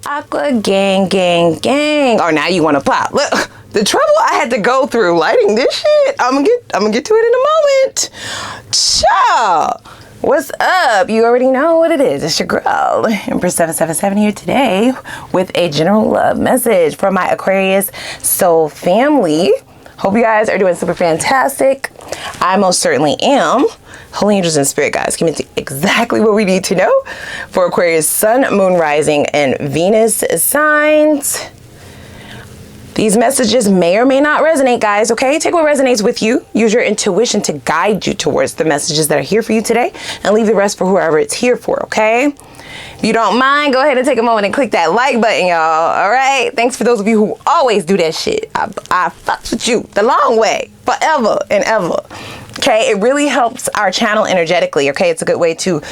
Aqua gang, gang, gang. Oh, now you want to pop. Look, the trouble I had to go through lighting this shit. I'm gonna get to it in a moment. Ciao. What's up? You already know what it is. It's your girl, Empress 777 here today with a general love message for my Aquarius soul family. Hope you guys are doing super fantastic. I most certainly am. Holy angels and spirit guides, give me exactly what we need to know for Aquarius sun, moon, rising, and Venus signs. These messages may or may not resonate, guys, okay? Take what resonates with you. Use your intuition to guide you towards the messages that are here for you today and leave the rest for whoever it's here for, okay? If you don't mind, go ahead and take a moment and click that like button, y'all, all right? Thanks for those of you who always do that shit. I fucks with you the long way, forever and ever. Okay, it really helps our channel energetically, okay? It's a good way to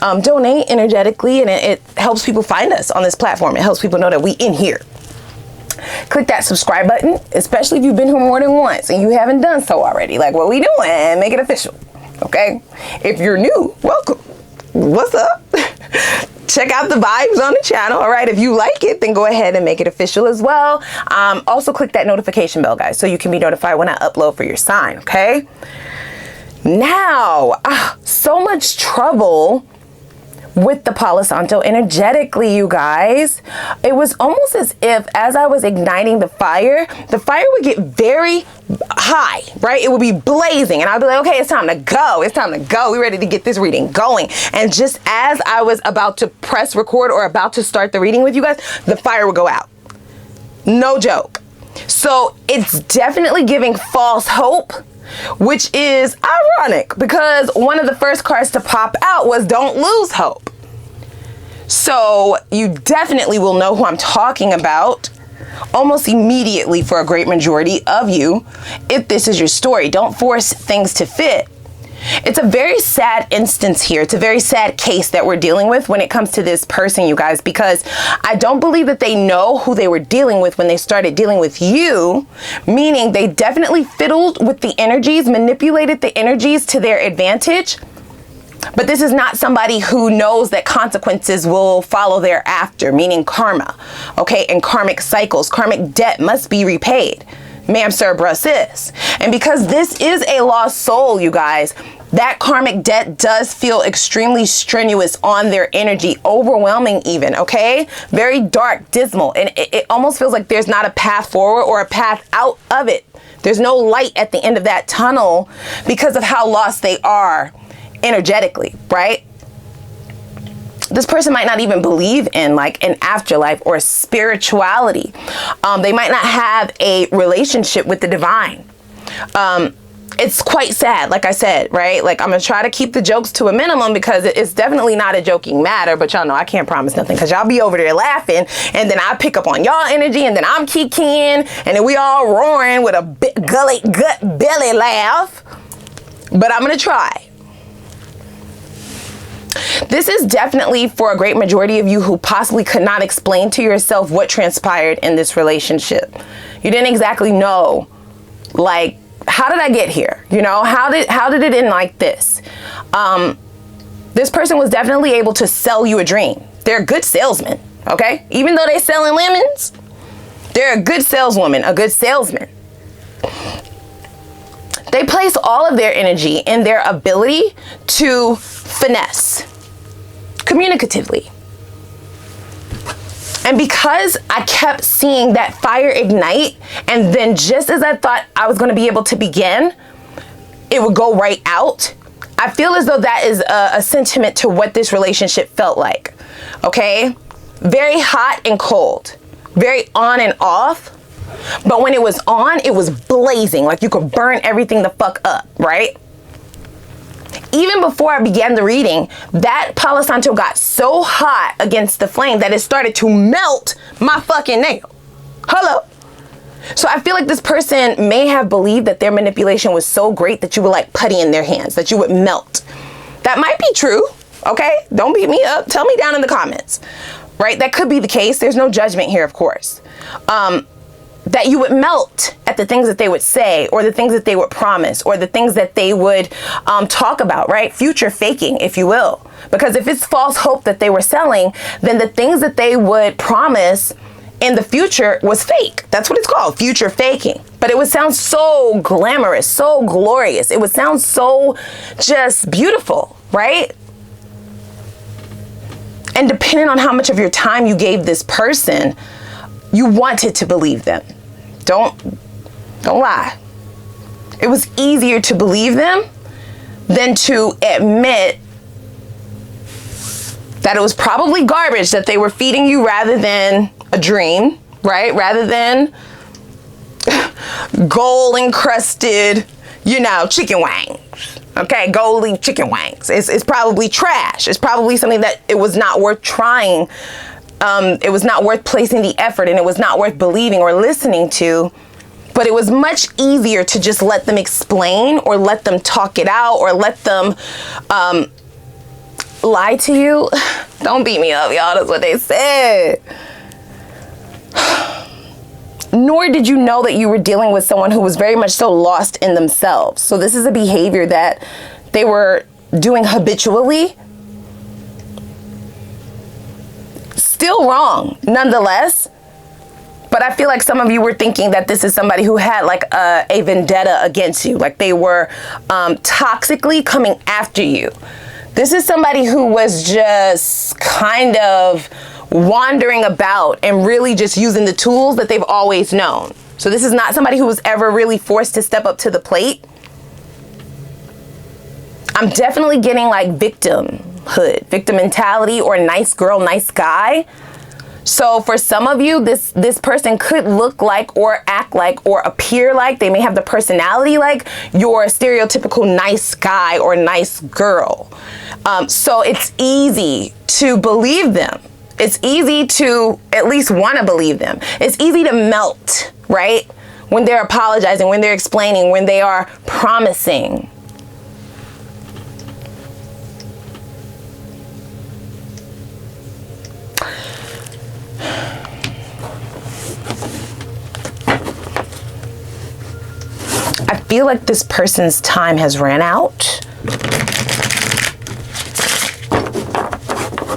donate energetically, and it helps people find us on this platform. It helps people know that we in here. Click that subscribe button, especially if you've been here more than once and you haven't done so already. Like, what we doing? Make it official, okay? If you're new, welcome. What's up? Check out the vibes on the channel, all right? If you like it, then go ahead and make it official as well. Also, click that notification bell, guys, so you can be notified when I upload for your sign, okay? Now, so much trouble with the Palo Santo energetically, you guys. It was almost as if as I was igniting the fire would get very high, right? It would be blazing and I'd be like, okay, it's time to go. It's time to go. We're ready to get this reading going. And just as I was about to press record or about to start the reading with you guys, the fire would go out. No joke. So it's definitely giving false hope, which is ironic because one of the first cards to pop out was don't lose hope. So you definitely will know who I'm talking about almost immediately for a great majority of you if this is your story. Don't force things to fit. It's a very sad instance here. It's a very sad case that we're dealing with when it comes to this person, you guys, because I don't believe that they know who they were dealing with when they started dealing with you, meaning they definitely fiddled with the energies, manipulated the energies to their advantage. But this is not somebody who knows that consequences will follow thereafter, meaning karma, okay, and karmic cycles. Karmic debt must be repaid. Ma'am, sir, bruh, sis. And because this is a lost soul, you guys, that karmic debt does feel extremely strenuous on their energy, overwhelming even, okay? Very dark, dismal, and it almost feels like there's not a path forward or a path out of it. There's no light at the end of that tunnel because of how lost they are energetically, right? This person might not even believe in like an afterlife or spirituality. They might not have a relationship with the divine. It's quite sad, like I said, right? Like, I'm gonna try to keep the jokes to a minimum because it's definitely not a joking matter, but y'all know I can't promise nothing because y'all be over there laughing and then I pick up on y'all energy and then I'm kikiing and then we all roaring with a gut belly laugh. But I'm gonna try. This is definitely for a great majority of you who possibly could not explain to yourself what transpired in this relationship. You didn't exactly know, like, how did I get here? You know, how did it end like this? This person was definitely able to sell you a dream. They're a good salesman, okay? Even though they're selling lemons, they're a good saleswoman, a good salesman. They place all of their energy in their ability to finesse communicatively. And because I kept seeing that fire ignite, and then just as I thought I was going to be able to begin, it would go right out. I feel as though that is a sentiment to what this relationship felt like. Okay? Very hot and cold. Very on and off. But when it was on, it was blazing, like you could burn everything the fuck up, right? Even before I began the reading, that Palo Santo got so hot against the flame that it started to melt my fucking nail. Hello? So I feel like this person may have believed that their manipulation was so great that you would like putty in their hands, that you would melt. That might be true, okay? Don't beat me up. Tell me down in the comments, right? That could be the case. There's no judgment here, of course. that you would melt at the things that they would say, or the things that they would promise, or the things that they would talk about, right? Future faking, if you will. Because if it's false hope that they were selling, then the things that they would promise in the future was fake. That's what it's called, future faking. But it would sound so glamorous, so glorious. It would sound so just beautiful, right? And depending on how much of your time you gave this person, you wanted to believe them. Don't lie. It was easier to believe them than to admit that it was probably garbage that they were feeding you rather than a dream, right? Rather than gold encrusted, you know, chicken wings. Okay, gold leaf chicken wings. It's probably trash. It's probably something that it was not worth trying. It was not worth placing the effort, and it was not worth believing or listening to. But it was much easier to just let them explain, or let them talk it out, or let them lie to you. Don't beat me up, y'all. That's what they said. Nor did you know that you were dealing with someone who was very much so lost in themselves. So this is a behavior that they were doing habitually. Still wrong, nonetheless. But I feel like some of you were thinking that this is somebody who had like a vendetta against you. Like they were toxically coming after you. This is somebody who was just kind of wandering about and really just using the tools that they've always known. So this is not somebody who was ever really forced to step up to the plate. I'm definitely getting like victimhood, victim mentality, or nice girl, nice guy. So for some of you, this person could look like, or act like, or appear like, they may have the personality like your stereotypical nice guy or nice girl. So it's easy to believe them. It's easy to at least want to believe them. It's easy to melt, right? When they're apologizing, when they're explaining, when they are promising. I feel like this person's time has ran out.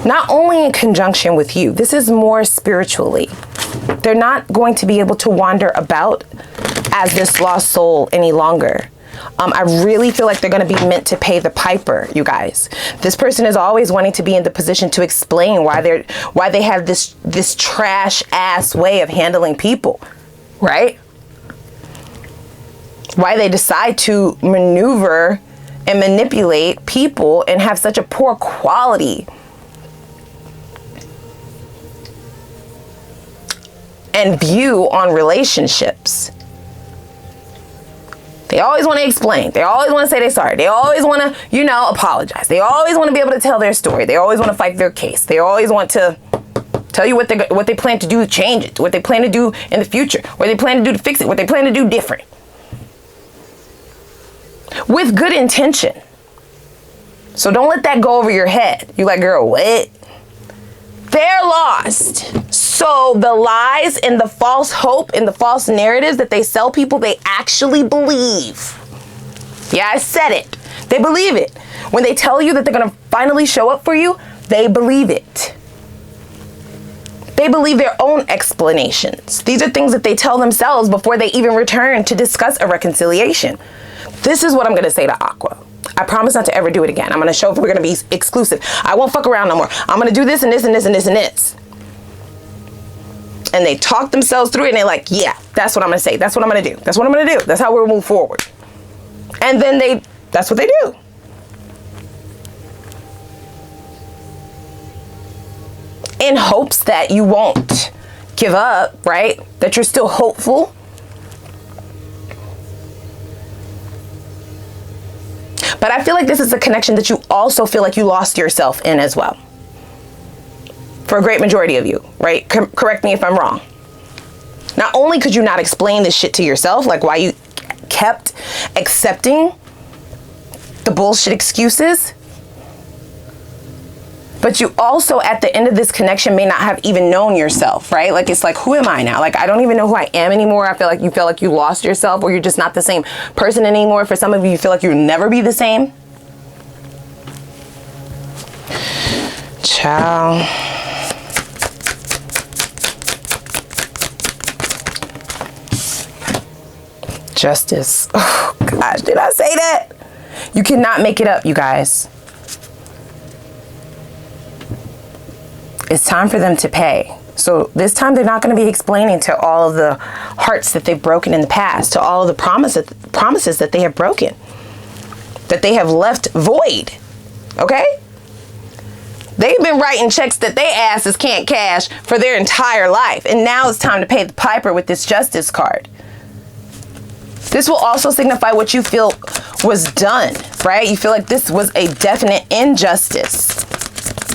Not only in conjunction with you, this is more spiritually. They're not going to be able to wander about as this lost soul any longer. I really feel like they're going to be meant to pay the piper, you guys. This person is always wanting to be in the position to explain why they have this trash ass way of handling people, right? Why they decide to maneuver and manipulate people and have such a poor quality and view on relationships. They always want to explain. They always want to say they're sorry. They always want to, you know, apologize. They always want to be able to tell their story. They always want to fight their case. They always want to tell you what they plan to do to change it, what they plan to do in the future, what they plan to do to fix it, what they plan to do different. With good intention. So don't let that go over your head. You're like, girl, what? They're lost. So the lies and the false hope and the false narratives that they sell people, they actually believe. Yeah, I said it. They believe it. When they tell you that they're going to finally show up for you, they believe it. They believe their own explanations. These are things that they tell themselves before they even return to discuss a reconciliation. This is what I'm going to say to Aqua. I promise not to ever do it again. I'm going to show if we're going to be exclusive. I won't fuck around no more. I'm going to do this and this and this and this and this. And they talk themselves through it and they're like, yeah, that's what I'm going to say. That's what I'm going to do. That's what I'm going to do. That's how we'll move forward. And then that's what they do. In hopes that you won't give up, right? That you're still hopeful. But I feel like this is a connection that you also feel like you lost yourself in as well. For a great majority of you, right? Correct me if I'm wrong. Not only could you not explain this shit to yourself, like why you kept accepting the bullshit excuses, But you also, at the end of this connection, may not have even known yourself, right? Like, it's like, who am I now? Like, I don't even know who I am anymore. I feel like you lost yourself, or you're just not the same person anymore. For some of you, you feel like you'll never be the same. Ciao. Justice. Oh, gosh, did I say that? You cannot make it up, you guys. It's time for them to pay. So this time they're not going to be explaining to all of the hearts that they've broken in the past, to all of the promises that they have broken, that they have left void. Okay? They've been writing checks that they asses can't cash for their entire life. And now it's time to pay the piper with this justice card. This will also signify what you feel was done, right? You feel like this was a definite injustice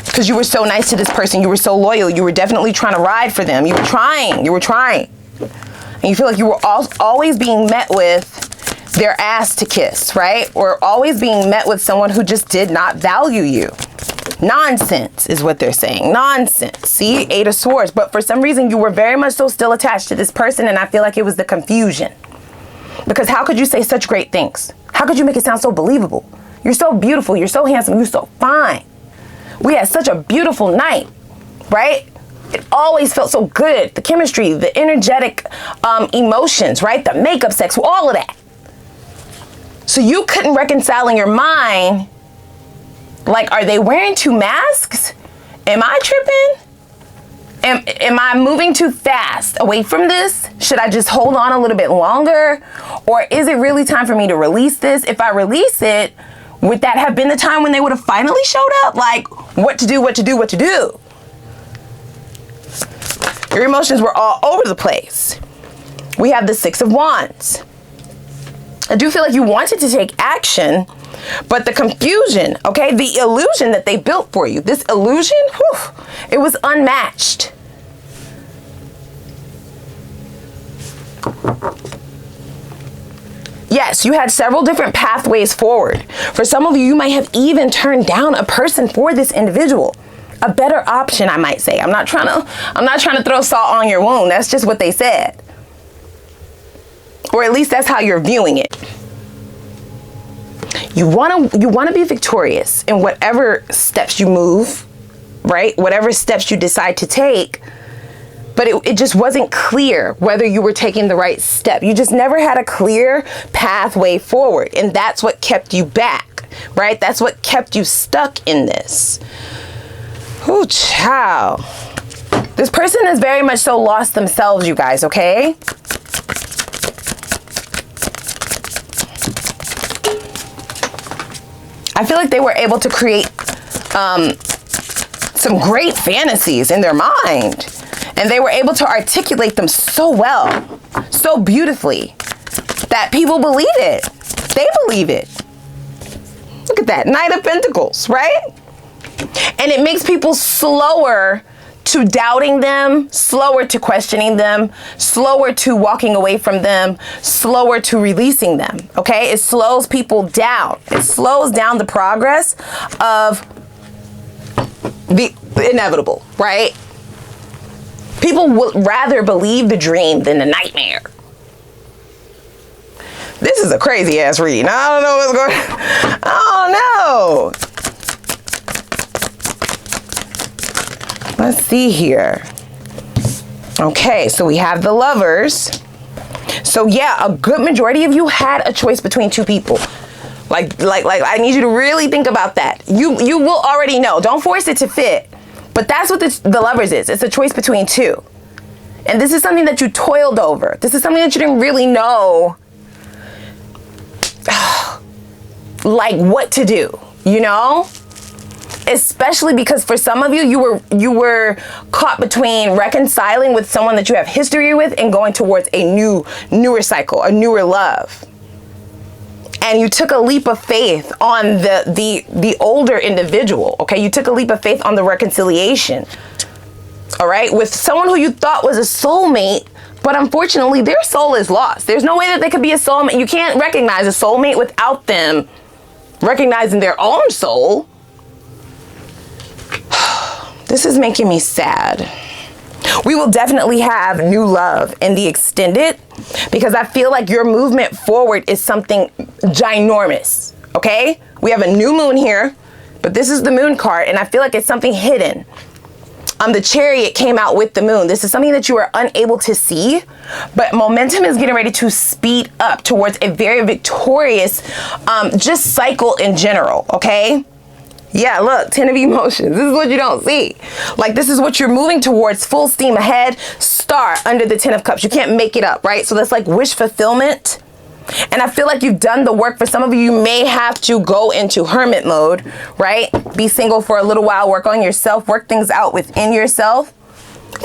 because you were so nice to this person. You were so loyal. You were definitely trying to ride for them. You were trying. And you feel like you were always being met with their ass to kiss, right? Or always being met with someone who just did not value you. Nonsense is what they're saying. Nonsense. See, 8 of Swords. But for some reason, you were very much so still attached to this person, and I feel like it was the confusion. Because how could you say such great things? How could you make it sound so believable? You're so beautiful. You're so handsome. You're so fine. We had such a beautiful night, right? It always felt so good. The chemistry, the energetic emotions, right? The makeup, sex, all of that. So you couldn't reconcile in your mind, like, are they wearing 2 masks? Am I tripping? Am I moving too fast away from this? Should I just hold on a little bit longer? Or is it really time for me to release this? If I release it, would that have been the time when they would have finally showed up? Like, what to do, what to do, what to do? Your emotions were all over the place. We have the 6 of Wands. I do feel like you wanted to take action, but the confusion, okay, the illusion that they built for you, this illusion, whew, it was unmatched. Yes, you had several different pathways forward. For some of you, you might have even turned down a person for this individual. A better option, I might say. I'm not trying to throw salt on your wound. That's just what they said. Or at least that's how you're viewing it. You want to be victorious in whatever steps you move, right? Whatever steps you decide to take. But it just wasn't clear whether you were taking the right step. You just never had a clear pathway forward. And that's what kept you back, right? That's what kept you stuck in this. Ooh, child. This person has very much so lost themselves, you guys, okay? I feel like they were able to create some great fantasies in their mind. And they were able to articulate them so well, so beautifully, that people believe it. They believe it. Look at that, Knight of Pentacles, right? And it makes people slower to doubting them, slower to questioning them, slower to walking away from them, slower to releasing them, okay? It slows people down. It slows down the progress of the inevitable, right? People would rather believe the dream than the nightmare. This is a crazy ass read. I don't know what's going on. I don't know. Let's see here. Okay, so we have the Lovers. So yeah, a good majority of you had a choice between 2 people. Like I need you to really think about that. You will already know. Don't force it to fit. But that's what the Lovers is. It's a choice between 2. And this is something that you toiled over. This is something that you didn't really know, like, what to do, you know? Especially because for some of you, you were caught between reconciling with someone that you have history with and going towards a newer cycle, a newer love. And you took a leap of faith on the older individual, okay? You took a leap of faith on the reconciliation, all right? With someone who you thought was a soulmate, but unfortunately their soul is lost. There's no way that they could be a soulmate. You can't recognize a soulmate without them recognizing their own soul. This is making me sad. We will definitely have new love in the extended, because I feel like your movement forward is something ginormous, okay? We have a new moon here, but this is the moon card, and I feel like it's something hidden. The Chariot came out with the moon. This is something that you are unable to see, but momentum is getting ready to speed up towards a very victorious just cycle in general, okay? Yeah, look, 10 of emotions. This is what you don't see. Like, this is what you're moving towards, full steam ahead, star under the 10 of cups. You can't make it up, right? So that's like wish fulfillment. And I feel like you've done the work. For some of you, you may have to go into hermit mode, right? Be single for a little while, work on yourself, work things out within yourself.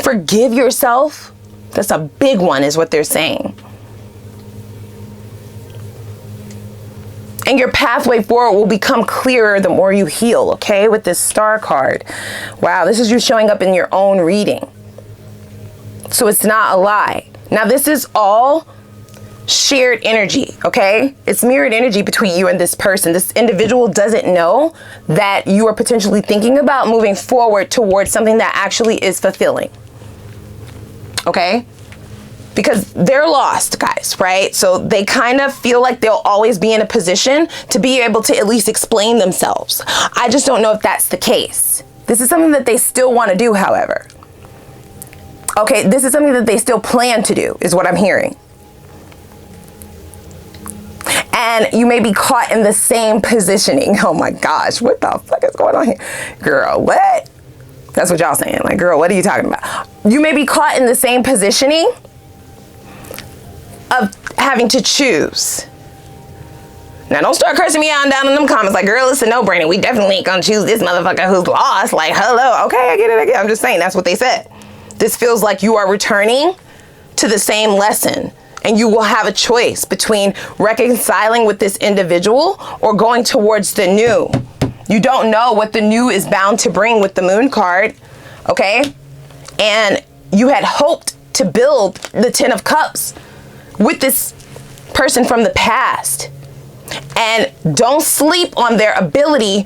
Forgive yourself. That's a big one, is what they're saying. And your pathway forward will become clearer the more you heal, okay? With this star card. Wow, this is you showing up in your own reading. So it's not a lie. Now, this is all shared energy, okay? It's mirrored energy between you and this person. This individual doesn't know that you are potentially thinking about moving forward towards something that actually is fulfilling, okay? Because they're lost, guys, right? So they kind of feel like they'll always be in a position to be able to at least explain themselves. I just don't know if that's the case. This is something that they still want to do, however. Okay, this is something that they still plan to do, is what I'm hearing. And you may be caught in the same positioning. Oh my gosh, what the fuck is going on here? Girl, what? That's what y'all saying. Like, girl, what are you talking about? You may be caught in the same positioning of having to choose. Now, don't start cursing me out down in them comments like, girl, it's a no-brainer. We definitely ain't gonna choose this motherfucker who's lost. Like, hello. Okay, I get it. I'm just saying, that's what they said. This feels like you are returning to the same lesson, and you will have a choice between reconciling with this individual or going towards the new. You don't know what the new is bound to bring with the moon card, okay? And you had hoped to build the 10 of cups with this person from the past. And don't sleep on their ability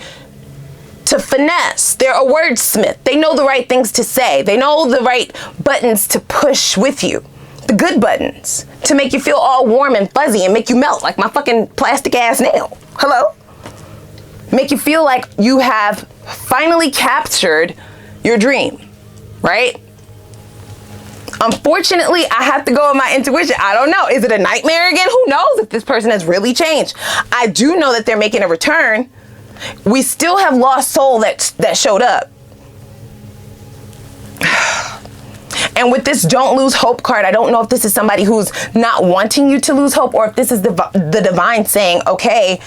to finesse. They're a wordsmith. They know the right things to say. They know the right buttons to push with you. The good buttons to make you feel all warm and fuzzy and make you melt like my fucking plastic ass nail. Hello? Make you feel like you have finally captured your dream, right? Unfortunately, I have to go with my intuition. I don't know. Is it a nightmare again? Who knows if this person has really changed? I do know that they're making a return. We still have lost soul that showed up. And with this don't lose hope card, I don't know if this is somebody who's not wanting you to lose hope, or if this is the divine saying, okay,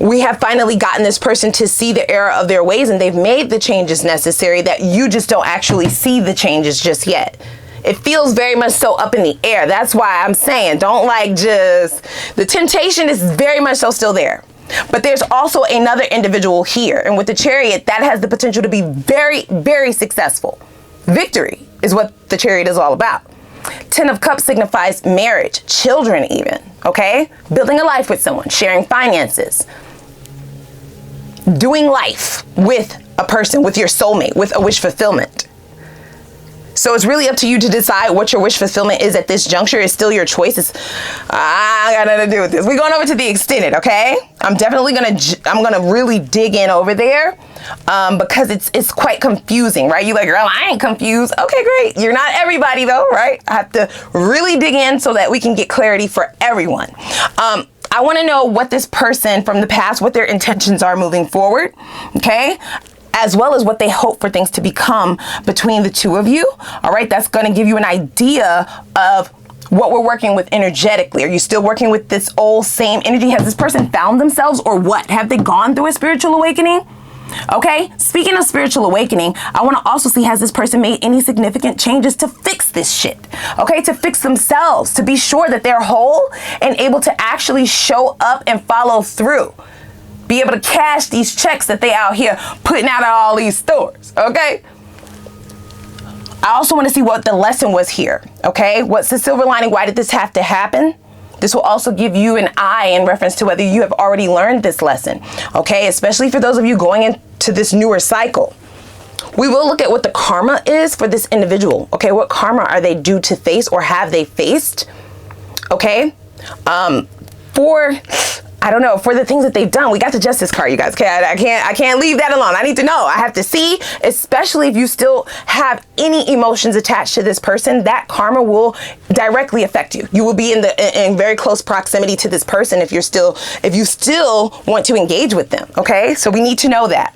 we have finally gotten this person to see the error of their ways, and they've made the changes necessary, that you just don't actually see the changes just yet. It feels very much so up in the air. That's why I'm saying, don't like just, the temptation is very much so still there. But there's also another individual here. And with the Chariot, that has the potential to be very, very successful. Victory is what the Chariot is all about. 10 of Cups signifies marriage, children even, okay? Building a life with someone, sharing finances, doing life with a person, with your soulmate, with a wish fulfillment. So it's really up to you to decide what your wish fulfillment is at this juncture. It's still your choice. I got nothing to do with this. We're going over to the extended, okay? I'm definitely I'm gonna really dig in over there because it's quite confusing, right? You like, girl, I ain't confused. Okay, great. You're not everybody though, right? I have to really dig in so that we can get clarity for everyone. I want to know what this person from the past, what their intentions are moving forward, okay? As well as what they hope for things to become between the two of you. All right, that's going to give you an idea of what we're working with energetically. Are you still working with this old same energy? Has this person found themselves, or what? Have they gone through a spiritual awakening? Okay, speaking of spiritual awakening, I want to also see, has this person made any significant changes to fix this shit? Okay, to fix themselves, to be sure that they're whole and able to actually show up and follow through. Be able to cash these checks that they out here putting out at all these stores, okay? I also want to see what the lesson was here, okay? What's the silver lining? Why did this have to happen? This will also give you an eye in reference to whether you have already learned this lesson, okay? Especially for those of you going into this newer cycle. We will look at what the karma is for this individual, okay? What karma are they due to face or have they faced, okay? I don't know, for the things that they've done. We got the Justice card, you guys. Okay, I can't leave that alone. I need to know. I have to see, especially if you still have any emotions attached to this person, that karma will directly affect you. You will be in very close proximity to this person if you still want to engage with them. Okay, so we need to know that.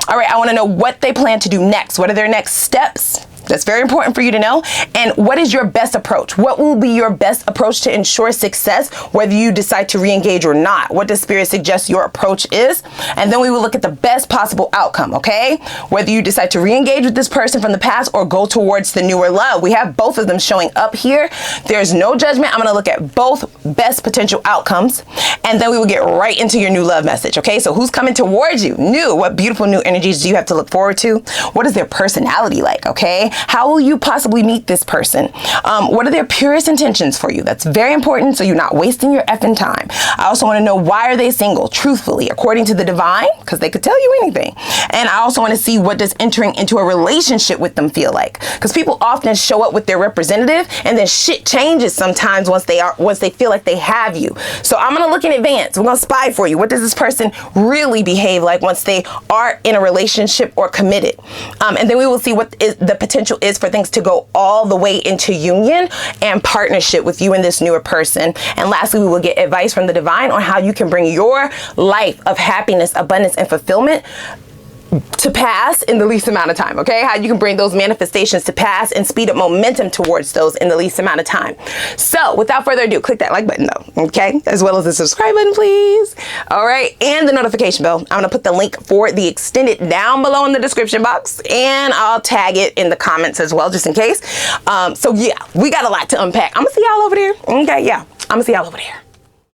All right, I want to know what they plan to do next. What are their next steps? That's very important for you to know. And what is your best approach? What will be your best approach to ensure success, whether you decide to re-engage or not? What does Spirit suggest your approach is? And then we will look at the best possible outcome, okay? Whether you decide to re-engage with this person from the past or go towards the newer love. We have both of them showing up here. There's no judgment. I'm going to look at both best potential outcomes. And then we will get right into your new love message, okay? So who's coming towards you? New. What beautiful new energies do you have to look forward to? What is their personality like, okay? How will you possibly meet this person? What are their purest intentions for you? That's very important, so you're not wasting your effing time. I also want to know, why are they single, truthfully, according to the divine, because they could tell you anything. And I also want to see, what does entering into a relationship with them feel like? Because people often show up with their representative, and then shit changes sometimes once they feel like they have you. So I'm going to look in advance. We're going to spy for you. What does this person really behave like once they are in a relationship or committed? And then we will see what the potential is for things to go all the way into union and partnership with you and this newer person. And lastly, we will get advice from the divine on how you can bring your life of happiness, abundance, and fulfillment to pass in the least amount of time, okay? How you can bring those manifestations to pass and speed up momentum towards those in the least amount of time. So without further ado, click that like button though, okay? As well as the subscribe button, please. All right, and the notification bell. I'm gonna put the link for the extended down below in the description box, and I'll tag it in the comments as well, just in case. So yeah, we got a lot to unpack. I'm gonna see y'all over there, okay? Yeah, I'm gonna see y'all over there.